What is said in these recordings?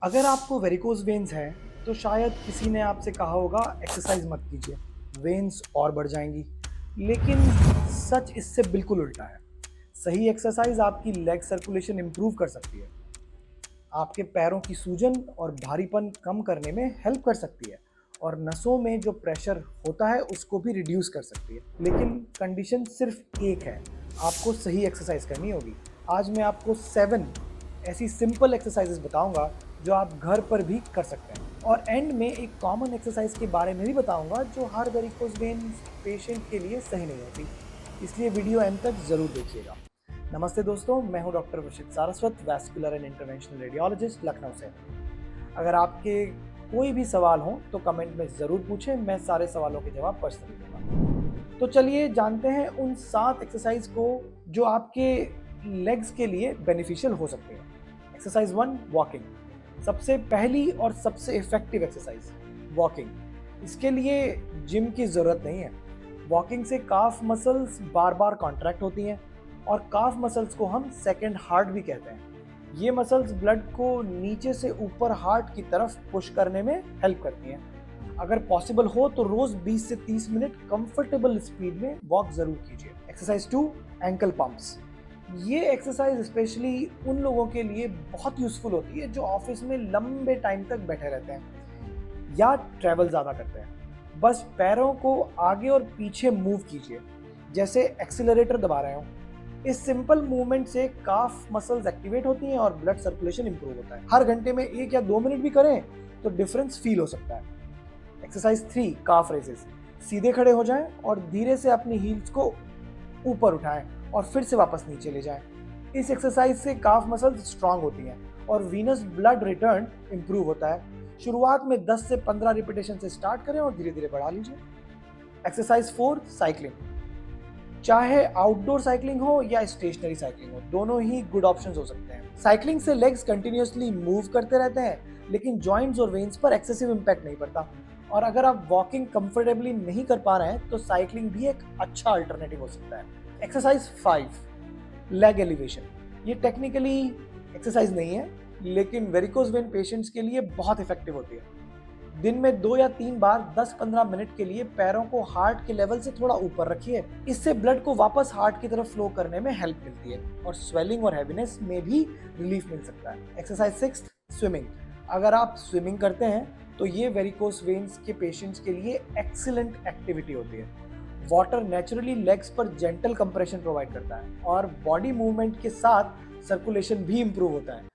अगर आपको varicose veins है तो शायद किसी ने आपसे कहा होगा एक्सरसाइज मत कीजिए, वेन्स और बढ़ जाएंगी। लेकिन सच इससे बिल्कुल उल्टा है। सही एक्सरसाइज आपकी लेग सर्कुलेशन इंप्रूव कर सकती है, आपके पैरों की सूजन और भारीपन कम करने में हेल्प कर सकती है और नसों में जो प्रेशर होता है उसको भी रिड्यूस कर सकती है। लेकिन कंडीशन सिर्फ एक है, आपको सही एक्सरसाइज करनी होगी। आज मैं आपको 7 ऐसी सिंपल एक्सरसाइजेस बताऊंगा जो आप घर पर भी कर सकते हैं, और एंड में एक कॉमन एक्सरसाइज के बारे में भी बताऊंगा जो हर वेरिकोज वेन पेशेंट के लिए सही नहीं होती। इसलिए वीडियो एंड तक जरूर देखिएगा। नमस्ते दोस्तों, मैं हूं doctor Vashishtha Saraswat, vascular and interventional radiologist, Lucknow से। अगर आपके कोई भी सवाल हो तो कमेंट में ज़रूर पूछें, मैं सारे सवालों के जवाब पर्सनली दूंगा। तो चलिए जानते हैं उन 7 एक्सरसाइज को जो आपके लेग्स के लिए बेनिफिशियल हो सकते हैं। Exercise 1, walking. सबसे पहली और सबसे इफेक्टिव एक्सरसाइज वॉकिंग। इसके लिए जिम की ज़रूरत नहीं है। वॉकिंग से काफ मसल्स बार बार कॉन्ट्रैक्ट होती हैं और काफ मसल्स को हम सेकंड हार्ट भी कहते हैं। ये मसल्स ब्लड को नीचे से ऊपर हार्ट की तरफ पुश करने में हेल्प करती हैं। अगर पॉसिबल हो तो रोज 20 से 30 मिनट कंफर्टेबल स्पीड में वॉक जरूर कीजिए। Exercise 2, ankle pumps. ये एक्सरसाइज स्पेशली उन लोगों के लिए बहुत यूजफुल होती है जो ऑफिस में लंबे टाइम तक बैठे रहते हैं या ट्रैवल ज़्यादा करते हैं। बस पैरों को आगे और पीछे मूव कीजिए जैसे एक्सीलरेटर दबा रहे हो। इस सिंपल मूवमेंट से काफ मसल्स एक्टिवेट होती हैं और ब्लड सर्कुलेशन इंप्रूव होता है। हर घंटे में 1 या 2 मिनट भी करें तो डिफरेंस फील हो सकता है। एक्सरसाइज 3, काफ रेजेस। सीधे खड़े हो जाएं और धीरे से अपनी हील्स को ऊपर उठाएं और फिर से वापस नीचे ले जाएं। इस एक्सरसाइज से काफ मसल्स स्ट्रांग होती हैं और वीनस ब्लड रिटर्न इंप्रूव होता है। शुरुआत में 10 से 15 रिपीटेशन से स्टार्ट करें और धीरे धीरे बढ़ा लीजिए। Exercise 4, cycling. चाहे आउटडोर साइकिलिंग हो या स्टेशनरी साइकिलिंग हो, दोनों ही गुड ऑप्शंस हो सकते हैं। साइकिलिंग से लेग्स कंटिन्यूअसली मूव करते रहते हैं लेकिन जॉइंट्स और वेन्स पर एक्सेसिव इंपैक्ट नहीं पड़ता। और अगर आप वॉकिंग कंफर्टेबली नहीं कर पा रहे हैं तो साइकिलिंग भी एक अच्छा अल्टरनेटिव हो सकता है। Exercise 5, leg elevation. ये टेक्निकली एक्सरसाइज नहीं है लेकिन वेरिकोज वेन पेशेंट्स के लिए बहुत इफेक्टिव होती है। दिन में 2 या 3 बार 10-15 मिनट के लिए पैरों को हार्ट के लेवल से थोड़ा ऊपर रखिए। इससे ब्लड को वापस हार्ट की तरफ फ्लो करने में हेल्प मिलती है और स्वेलिंग और हैवीनेस में भी रिलीफ मिल सकता है। Exercise 6, swimming. अगर आप स्विमिंग करते हैं तो ये वेरिकोज वेन्स के पेशेंट्स के लिए एक्सीलेंट एक्टिविटी होती है। वाटर नेचुरली लेग्स पर जेंटल कंप्रेशन प्रोवाइड करता है और बॉडी मूवमेंट के साथ सर्कुलेशन भी इंप्रूव होता है।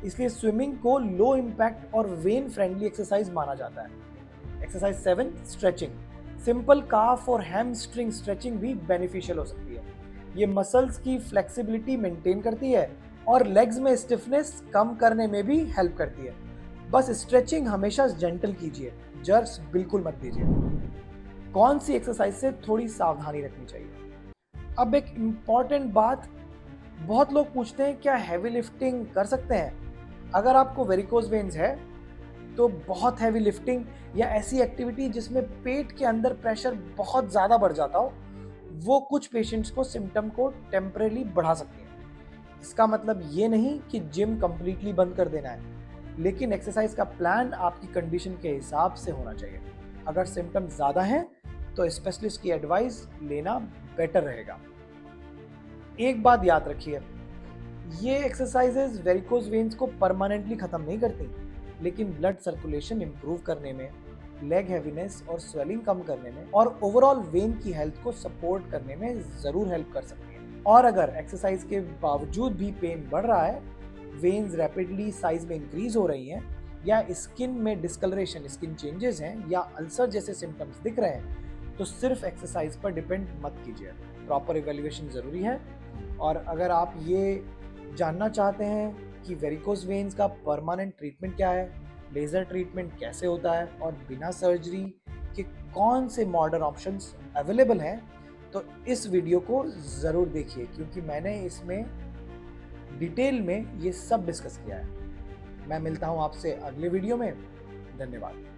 इसलिए स्विमिंग को लो इम्पैक्ट और वेन फ्रेंडली एक्सरसाइज माना जाता है। Exercise 7, stretching. सिंपल काफ और हैमस्ट्रिंग स्ट्रेचिंग भी बेनिफिशियल हो सकती है। ये मसल्स की फ्लेक्सिबिलिटी मेंटेन करती है और लेग्स में स्टिफनेस कम करने में भी हेल्प करती है। बस स्ट्रेचिंग हमेशा जेंटल कीजिए, जर्क्स बिल्कुल मत दीजिए। कौन सी एक्सरसाइज से थोड़ी सावधानी रखनी चाहिए। अब एक इम्पॉर्टेंट बात, बहुत लोग पूछते हैं क्या हैवी लिफ्टिंग कर सकते हैं। अगर आपको वेरिकोज वेन्स है तो बहुत हैवी लिफ्टिंग या ऐसी एक्टिविटी जिसमें पेट के अंदर प्रेशर बहुत ज़्यादा बढ़ जाता हो, वो कुछ पेशेंट्स को सिम्टम को टेम्परेली बढ़ा सकती है। इसका मतलब ये नहीं कि जिम कंप्लीटली बंद कर देना है, लेकिन एक्सरसाइज का प्लान आपकी कंडीशन के हिसाब से होना चाहिए। अगर सिम्टम ज़्यादा हैं तो स्पेशलिस्ट की एडवाइस लेना बेटर रहेगा। एक बात याद रखिए, ये एक्सरसाइजेज वेरिकोज वेन्स को परमानेंटली खत्म नहीं करती, लेकिन ब्लड सर्कुलेशन इंप्रूव करने में, लेग हैवीनेस और स्वेलिंग कम करने में और ओवरऑल वेन की हेल्थ को सपोर्ट करने में जरूर हेल्प कर सकती है। और अगर एक्सरसाइज के बावजूद भी पेन बढ़ रहा है, वेन्स रैपिडली साइज में इंक्रीज हो रही हैं या स्किन में डिस्कलरेशन, स्किन चेंजेस हैं या अल्सर जैसे सिम्टम्स दिख रहे हैं, तो सिर्फ एक्सरसाइज पर डिपेंड मत कीजिए। प्रॉपर इवैल्यूएशन जरूरी है। और अगर आप ये जानना चाहते हैं कि वेरिकोज वेन्स का परमानेंट ट्रीटमेंट क्या है, लेज़र ट्रीटमेंट कैसे होता है और बिना सर्जरी के कौन से मॉडर्न ऑप्शंस अवेलेबल हैं, तो इस वीडियो को ज़रूर देखिए क्योंकि मैंने इसमें डिटेल में ये सब डिस्कस किया है। मैं मिलता हूँ आपसे अगले वीडियो में। धन्यवाद।